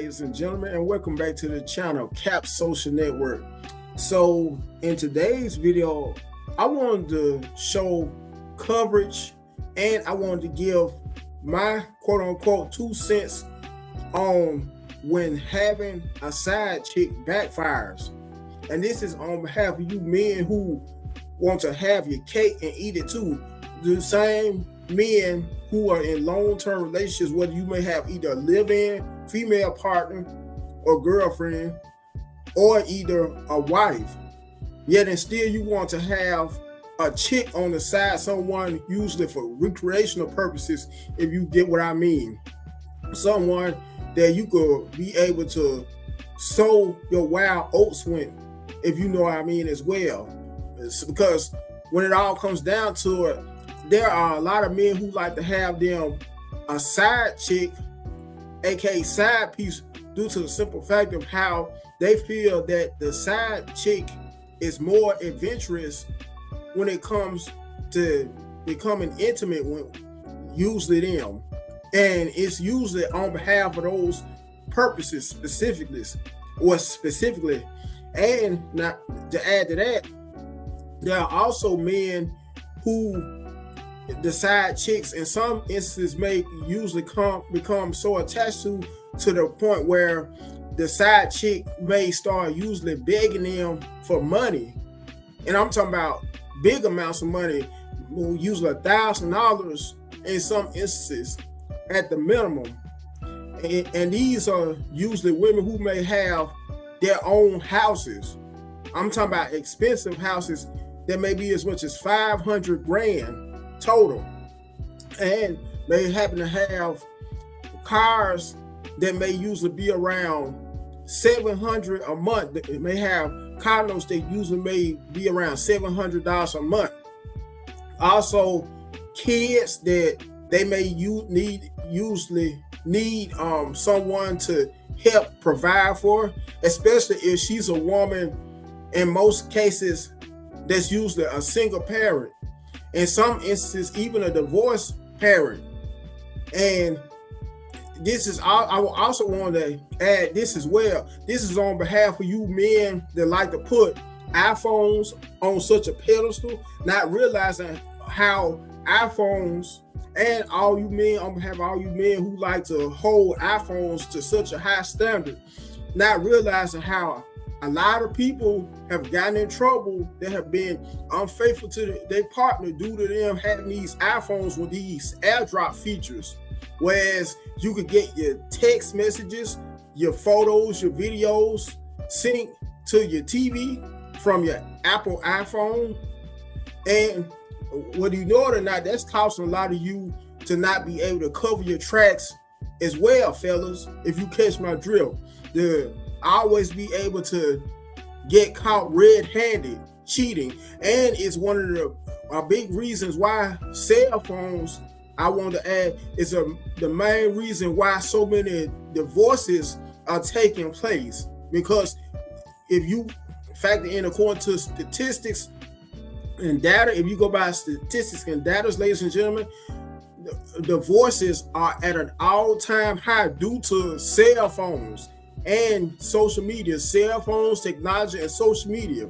ladies and gentlemen, and welcome back to the channel, Cap Social Network. So, in today's video, I wanted to show coverage and I wanted to give my quote-unquote 2 cents on when having a side chick backfires. And this is on behalf of you men who want to have your cake and eat it too. The same men who are in long-term relationships, whether you may have either a live-in female partner or girlfriend or either a wife, yet and still you want to have a chick on the side, someone usually for recreational purposes, if you get what I mean. Someone that you could be able to sow your wild oats with, if you know what I mean as well. It's because when it all comes down to it, there are a lot of men who like to have them a side chick, aka side piece, due to the simple fact of how they feel that the side chick is more adventurous when it comes to becoming intimate with usually them. And it's usually on behalf of those purposes specifically. And now to add to that, there are also men who the side chicks in some instances may usually become so attached to the point where the side chick may start usually begging them for money. And I'm talking about big amounts of money, usually $1,000 in some instances at the minimum. And these are usually women who may have their own houses. I'm talking about expensive houses that may be as much as 500 grand total, and they happen to have cars that may usually be around 700 a month. They may have car notes that usually may be around $700 a month. Also, kids that they may usually need someone to help provide for, especially if she's a woman. In most cases, that's usually a single parent. In some instances, even a divorced parent. And this is, I also want to add this as well. This is on behalf of you men that like to put iPhones on such a pedestal, not realizing how iPhones, and all you men, on behalf of all you men who like to hold iPhones to such a high standard, not realizing how a lot of people have gotten in trouble that have been unfaithful to their partner due to them having these iPhones with these AirDrop features. Whereas you could get your text messages, your photos, your videos synced to your TV from your Apple iPhone. And whether you know it or not, that's causing a lot of you to not be able to cover your tracks as well, fellas, if you catch my drill. Always be able to get caught red-handed cheating, and it's one of the big reasons why cell phones, I want to add, is the main reason why so many divorces are taking place. Because if you factor in, according to statistics and data, if you go by statistics and data, ladies and gentlemen, divorces are at an all-time high due to cell phones and social media, cell phones, technology, and social media.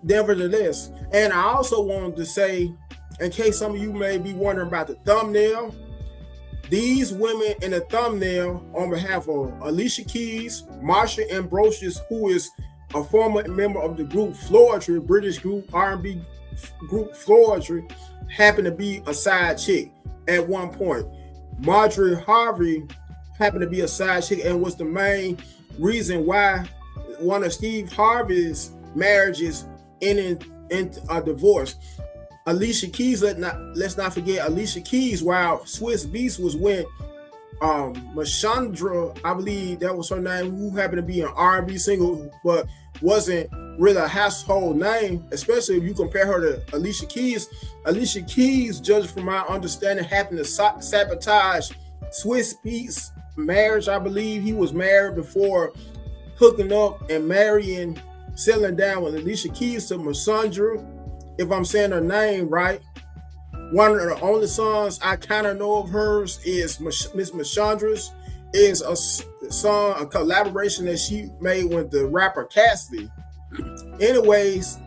Nevertheless, and I also wanted to say, in case some of you may be wondering about the thumbnail, these women in the thumbnail, on behalf of Alicia Keys, Marsha Ambrosius, who is a former member of the group Floetry, British group, R&B group Floetry, happened to be a side chick at one point. Marjorie Harvey happened to be a side chick and was the main reason why one of Steve Harvey's marriages ended in a divorce. Alicia Keys, let's not forget Alicia Keys, while Swiss Beats was with Mashandra, I believe that was her name, who happened to be an R&B single, but wasn't really a household name, especially if you compare her to Alicia Keys. Alicia Keys, judging from my understanding, happened to sabotage Swiss Beats' marriage. I believe he was married before hooking up and marrying, settling down with Alicia Keys to Masandra, if I'm saying her name right. One of the only songs I kind of know of hers is Miss Mashandra's is a song, a collaboration that she made with the rapper Cassidy. Anyways,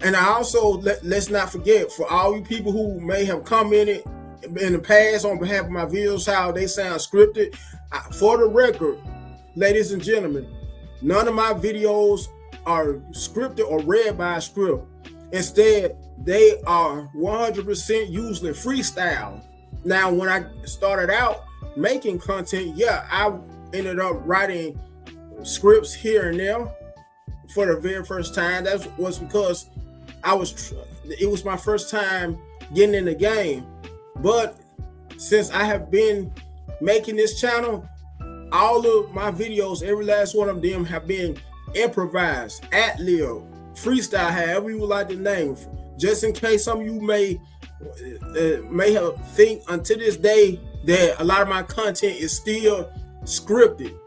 and I also let's not forget, for all you people who may have commented in the past on behalf of my videos how they sound scripted, for the record, ladies and gentlemen, none of my videos are scripted or read by a script. Instead, they are 100% usually freestyle. Now, when I started out making content, yeah, I ended up writing scripts here and there for the very first time. That was because it was my first time getting in the game. But since I have been making this channel, all of my videos, every last one of them have been improvised, ad-lib, freestyle, however you would like to name. Just in case some of you may have think until this day that a lot of my content is still scripted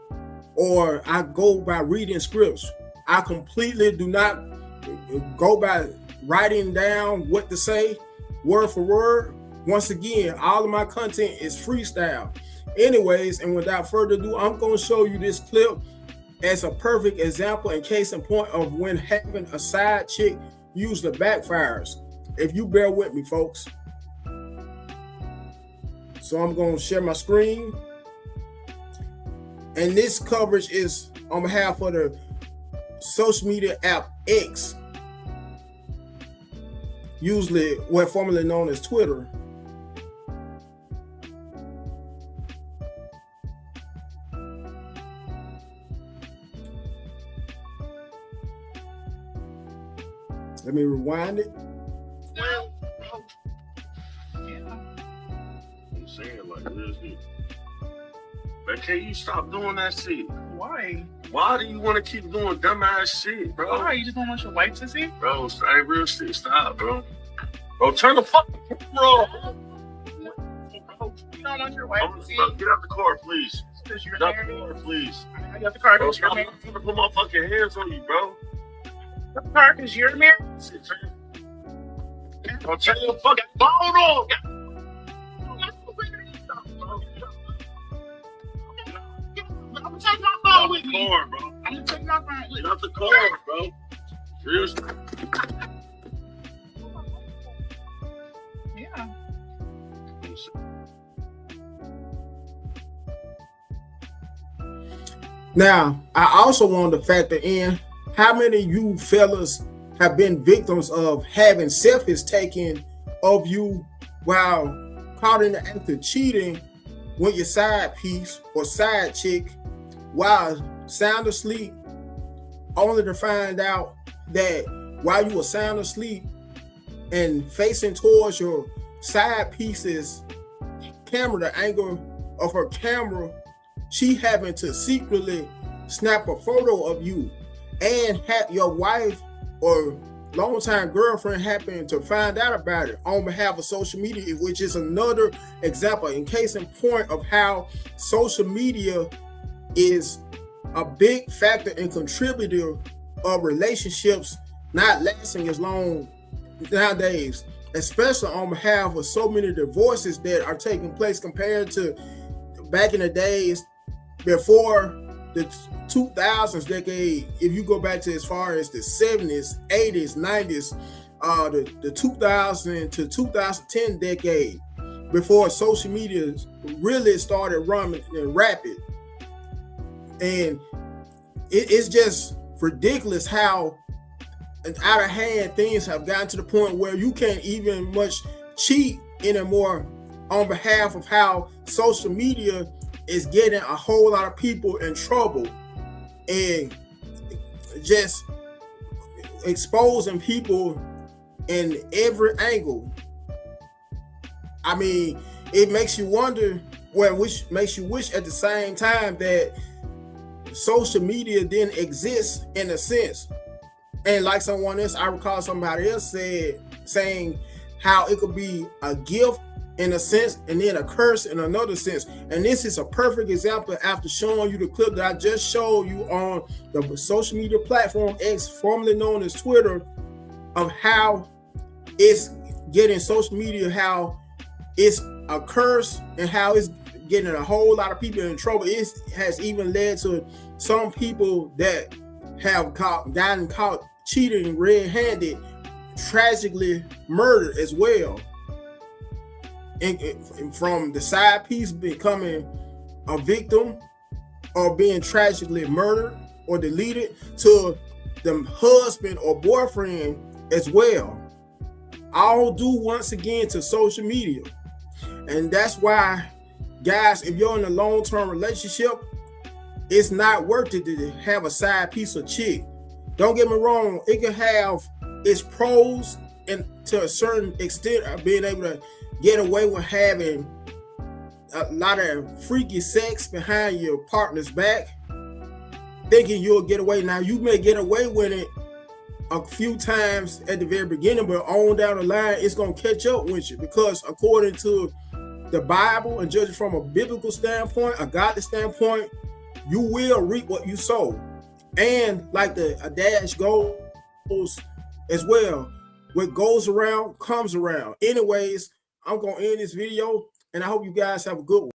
or I go by reading scripts. I completely do not go by writing down what to say word for word. Once again, all of my content is freestyle. Anyways, and without further ado, I'm going to show you this clip as a perfect example and case in point of when having a side chick usually backfires. If you bear with me, folks. So I'm going to share my screen. And this coverage is on behalf of the social media app X, usually what formerly known as Twitter. Let me rewind it. Well, yeah. I'm saying like this. But can't you stop doing that shit? Why? Why do you want to keep doing dumbass shit, bro? Why? You just don't want your wife to see? Bro, ain't real shit. Stop, bro. Bro, turn the fucking camera off. You don't want your wife to see? Get out the car, please. Because you're Get out married? the car, please. I got the car Bro, because you're stop married. trying to put my fucking hands on you, bro. The car because you're married? Bro, turn your fucking phone off. I'm gonna take my phone with me. Car, bro. I'm gonna take my phone with Get me. out the car, bro. Real shit. Yeah. Now, I also want to factor in how many of you fellas have been victims of having selfies taken of you while caught in the act of cheating with your side piece or side chick while sound asleep, only to find out that while you were sound asleep and facing towards your side piece's camera, the angle of her camera, she happened to secretly snap a photo of you, and had your wife or longtime girlfriend happen to find out about it on behalf of social media, which is another example and case in point of how social media is a big factor and contributor of relationships not lasting as long nowadays, especially on behalf of so many divorces that are taking place compared to back in the days before the 2000s decade. If you go back to as far as the 70s, 80s, 90s, the 2000 to 2010 decade, before social media really started running and rapid. And it's just ridiculous how out of hand things have gotten to the point where you can't even much cheat anymore on behalf of how social media is getting a whole lot of people in trouble and just exposing people in every angle. I mean, it makes you wonder, well, which makes you wish at the same time that social media didn't exist in a sense. And like someone else, I recall somebody else saying how it could be a gift in a sense and then a curse in another sense. And this is a perfect example after showing you the clip that I just showed you on the social media platform X, formerly known as Twitter, of how it's getting social media, how it's a curse and how it's getting a whole lot of people in trouble. It has even led to some people that have gotten caught cheating red-handed, tragically murdered as well. And from the side piece becoming a victim or being tragically murdered or deleted to the husband or boyfriend as well. All due once again to social media. And that's why, guys, if you're in a long-term relationship, it's not worth it to have a side piece of chick. Don't get me wrong, it can have its pros and to a certain extent of being able to get away with having a lot of freaky sex behind your partner's back, thinking you'll get away. Now, you may get away with it a few times at the very beginning, but on down the line, it's going to catch up with you, because according to the Bible and judging from a biblical standpoint, a godly standpoint, you will reap what you sow. And like the adage goes as well, what goes around comes around. Anyways, I'm going to end this video, and I hope you guys have a good one.